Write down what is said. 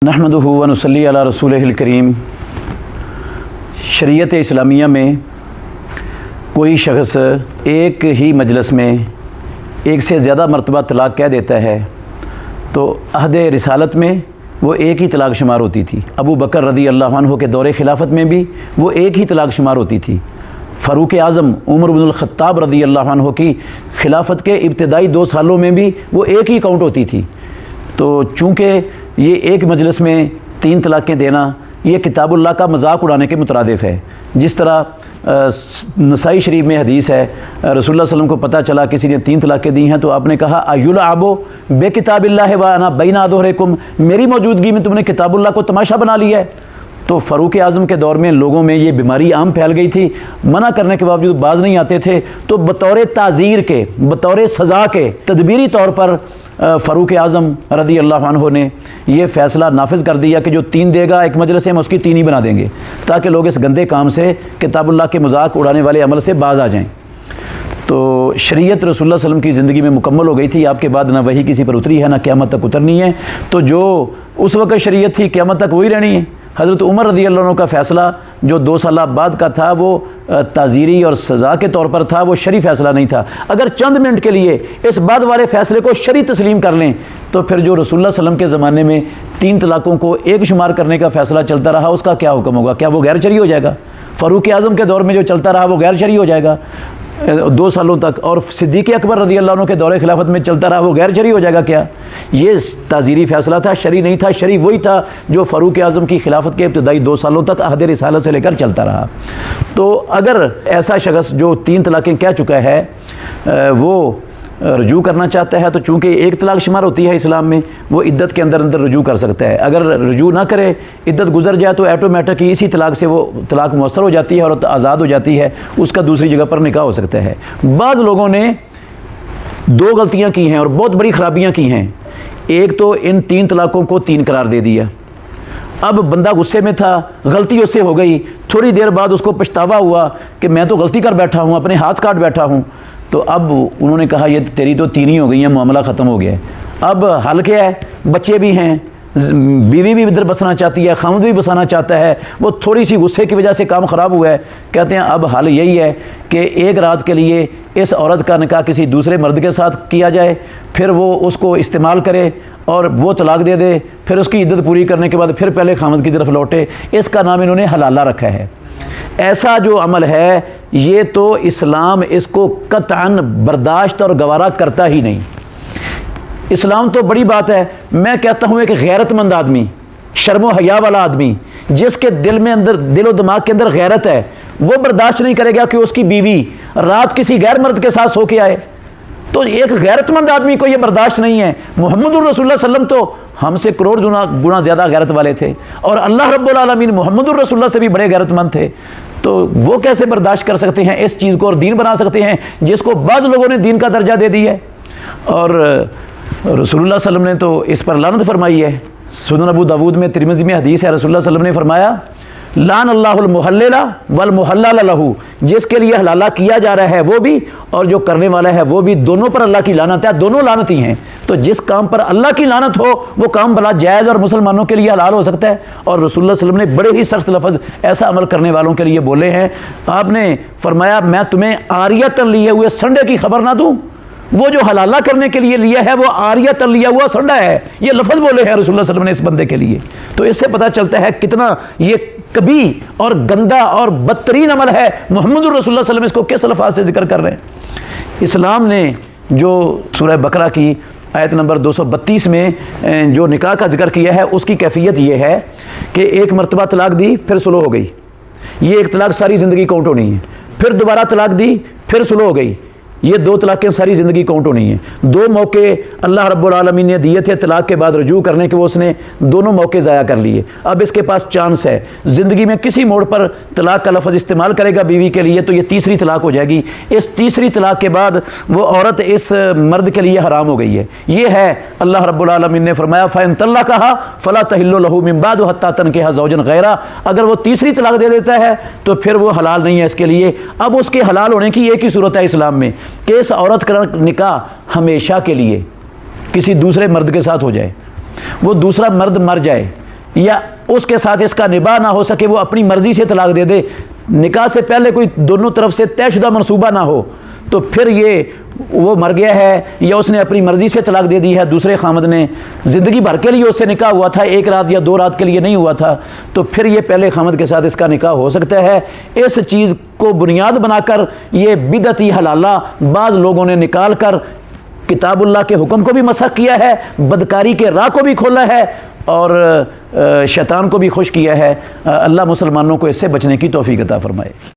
नहमदुहु व नुसल्ली अला रसूलिहिल करीम। शरीयत इस्लामिया में कोई शख्स एक ही मजलिस में एक से ज़्यादा मरतबा तलाक़ कह देता है तो अहद रिसालत में वो एक ही तलाक़ शुमार होती थी। अबू बकर रज़ी अल्लाह अन्हु के दौरे खिलाफत में भी वो एक ही तलाक़ शुमार होती थी। फ़ारूक आज़म उमर इब्नुल ख़त्ताब रज़ी अल्लाह अन्हु की खिलाफत के इब्तिदाई 2 सालों में भी वो एक ही काउंट होती थी। तो चूँकि ये एक मजलिस में 3 तलाक़ें देना ये किताबुल्लाह का मजाक उड़ाने के मुतरादिफ़ है। जिस तरह नसाई शरीफ में हदीस है, रसूलुल्लाह सल्लल्लाहु अलैहि वसल्लम को पता चला किसी ने 3 तलाक़ें दी हैं तो आपने कहा अयुलअबु बे किताबिल्लाह व अना बैना अज़हुरिकुम, मेरी मौजूदगी में तुमने किताबुल्लाह को तमाशा बना लिया है। तो फ़ारूक आज़म के दौर में लोगों में ये बीमारी आम फैल गई थी, मना करने के बावजूद बाज नहीं आते थे। तो बतौर ताज़ीर के, बतौर सज़ा के तदबीरी तौर पर फ़ारूक आज़म रज़ी अल्लाह अन्हु ने ये फ़ैसला नाफिज कर दिया कि जो 3 देगा एक मजलिस में उसकी 3 ही बना देंगे, ताकि लोग इस गंदे काम से, किताबुल्लाह के मजाक उड़ाने वाले अमल से बाज आ जाएँ। तो शरीयत रसूलुल्लाह सल्लल्लाहु अलैहि वसल्लम की ज़िंदगी में मुकम्मल हो गई थी। आपके बाद ना वही किसी पर उतरी है ना क़यामत तक उतरनी है। तो जो उस वक़्त शरीयत थी क़यामत तक वही रहनी है। हज़रत उमर रज़ी अल्लाह अन्हु का फ़ैसला जो 2 साल बाद का था वो ताज़ीरी और सज़ा के तौर पर था, वो शरी फ़ैसला नहीं था। अगर चंद मिनट के लिए इस बाद वाले फ़ैसले को शरी तस्लीम कर लें तो फिर जो रसूलुल्लाह सल्लल्लाहु अलैहि वसल्लम के ज़माने में 3 तलाक़ों को एक शुमार करने का फ़ैसला चलता रहा उसका क्या हुक्म होगा? क्या वो गैर शरी हो जाएगा? फ़ारूक आज़म के दौर में जो चलता रहा वो गैर शरी हो जाएगा 2 सालों तक, और सिद्दीक़ अकबर रज़ी अल्लाह अन्हु के दौरे खिलाफत में चलता रहा वो गैर शरी हो जाएगा क्या? ये ताज़ीरी फ़ैसला था, शरी नहीं था। शरी वही था जो फ़ारूक आज़म की खिलाफत के इब्तिदाई 2 सालों तक अहद रिसालत से लेकर चलता रहा। तो अगर ऐसा शख्स जो 3 तलाक़ें कह चुका है वो रजू करना चाहता है तो चूँकि एक तलाक़ शुमार होती है इस्लाम में, वो इद्दत के अंदर रजू कर सकता है। अगर रजू ना करे, इद्दत गुजर जाए तो ऑटोमेटिक ही इसी तलाक़ से वो तलाक़ मुअस्सर हो जाती है और आज़ाद हो जाती है, उसका दूसरी जगह पर निकाह हो सकता है। बाद लोगों ने 2 गलतियाँ की हैं और बहुत बड़ी ख़राबियाँ की हैं। एक तो इन 3 तलाक़ों को 3 करार दे दिया। अब बंदा गुस्से में था, गलती उससे हो गई, थोड़ी देर बाद उसको पछतावा हुआ कि मैं तो गलती कर बैठा हूँ, अपने हाथ काट बैठा हूँ। तो अब उन्होंने कहा ये तेरी तो 3 ही हो गई हैं, मामला ख़त्म हो गया है। अब हल क्या है? बच्चे भी हैं, बीवी भी इधर बसना चाहती है, खामद भी बसाना चाहता है, वो थोड़ी सी गुस्से की वजह से काम ख़राब हुआ है। कहते हैं अब हल यही है कि एक रात के लिए इस औरत का निकाह किसी दूसरे मर्द के साथ किया जाए, फिर वो उसको इस्तेमाल करे और वो तलाक दे दे, फिर उसकी इद्दत पूरी करने के बाद फिर पहले खामद की तरफ लौटे। इसका नाम इन्होंने हलाला रखा है। ऐसा जो अमल है ये तो इस्लाम इसको कतअन बर्दाश्त और गवारा करता ही नहीं। इस्लाम तो बड़ी बात है। मैं कहता हूँ एक गैरतमंद आदमी, शर्म हया वाला आदमी, जिसके दिल में अंदर, दिलो दिमाग के अंदर गैरत है, वो बर्दाश्त नहीं करेगा कि उसकी बीवी रात किसी गैर मर्द के साथ सो के आए। तो एक गैरतमंद आदमी को ये बर्दाश्त नहीं है। मुहम्मदुर रसूलुल्लाह सल्लल्लाहु अलैहि वसल्लम तो हमसे करोड़ गुना ज़्यादा गैरत वाले थे और अल्लाह रब्बुल आलमीन मुहम्मदुर रसूलुल्लाह से भी बड़े गैरतमंद थे। तो वो कैसे बर्दाश्त कर सकते हैं इस चीज़ को और दीन बना सकते हैं जिसको बाज़ लोगों ने दीन का दर्जा दे दिया है? और रसूलुल्लाह सल्लल्लाहु अलैहि वसल्लम ने तो इस पर लानत फरमाई है। सुनन अबू दाऊद में, तिरमिज़ी में हदीस है, रसूलुल्लाह सल्लल्लाहु अलैहि वसल्लम ने फरमाया लान अल्लाहुल मुहल्लिला वल मुहल्लल लहू, जिसके लिए हलाला किया जा रहा है वो भी और जो करने वाला है वो भी, दोनों पर अल्लाह की लानत है, दोनों लानत ही हैं। तो जिस काम पर अल्लाह की लानत हो वो काम भला जायज़ और मुसलमानों के लिए हलाल हो सकता है। और रसूलुल्लाह सल्लल्लाहु अलैहि वसल्लम ने बड़े ही सख्त लफ्ज़ ऐसा अमल करने वालों के लिए बोले हैं। आपने फरमाया मैं तुम्हें आरियतन लिए हुए संडे की खबर ना दूँ? वो जो हलाला करने के लिए लिया है वो आरियतन लिया हुआ संडा है। ये लफ्ज़ बोले हैं रसूलुल्लाह सल्लल्लाहु अलैहि वसल्लम ने इस बंदे के लिए। तो इससे पता चलता है कितना ये कभी और गंदा और बदतरीन अमल है। मुहम्मदुर रसूलुल्लाह सल्लल्लाहु अलैहि वसल्लम इसको किस अल्फाज से जिक्र कर रहे हैं? इस्लाम ने जो सूरह बकरा की आयत नंबर 232 में जो निकाह का जिक्र किया है उसकी कैफियत ये है कि एक मरतबा तलाक दी फिर सुलह हो गई, ये एक तलाक सारी ज़िंदगी काउंट होनी है। फिर दोबारा तलाक दी फिर सुलह हो गई, ये 2 तलाक़ें सारी ज़िंदगी काउंट होनी है। 2 मौके अल्लाह रब्बुल आलमीन ने दिए थे तलाक़ के बाद रजू करने के, वो उसने दोनों मौके ज़ाया कर लिए। अब इसके पास चांस है ज़िंदगी में किसी मोड़ पर तलाक़ का लफ्ज़ इस्तेमाल करेगा बीवी के लिए तो ये तीसरी तलाक़ हो जाएगी। इस तीसरी तलाक़ के बाद वो औरत इस मर्द के लिए हराम हो गई है। ये है अल्लाह रब्बुल आलमीन ने फरमाया फ़इन तल्लक़हा फ़ला तहिल्लु लहू मिन बाद हत्ता तनकिहा ज़ौजन गैरा, अगर वो तीसरी तलाक़ दे देता है तो फिर वो हलाल नहीं है इसके लिए। अब उसके हलाल होने की एक ही सूरत है इस्लाम में कि इस औरत का निकाह हमेशा के लिए किसी दूसरे मर्द के साथ हो जाए, वो दूसरा मर्द मर जाए, یا اس کے ساتھ اس کا نباہ نہ ہو سکے، وہ اپنی مرضی سے طلاق دے دے، نکاح سے پہلے کوئی دونوں طرف سے طے شدہ منصوبہ نہ ہو، تو پھر یہ وہ مر گیا ہے یا اس نے اپنی مرضی سے طلاق دے دی ہے، دوسرے خامد نے زندگی بھر کے لیے اس سے نکاح ہوا تھا، ایک رات یا 2 رات کے لیے نہیں ہوا تھا، تو پھر یہ پہلے خامد کے ساتھ اس کا نکاح ہو سکتا ہے۔ اس چیز کو بنیاد بنا کر یہ بدعتی حلالہ بعض لوگوں نے نکال کر کتاب اللہ کے حکم کو بھی مسخ کیا ہے، بدکاری کے راہ کو بھی کھولا ہے، اور شیطان کو بھی خوش کیا ہے۔ اللہ مسلمانوں کو اس سے بچنے کی توفیق عطا فرمائے۔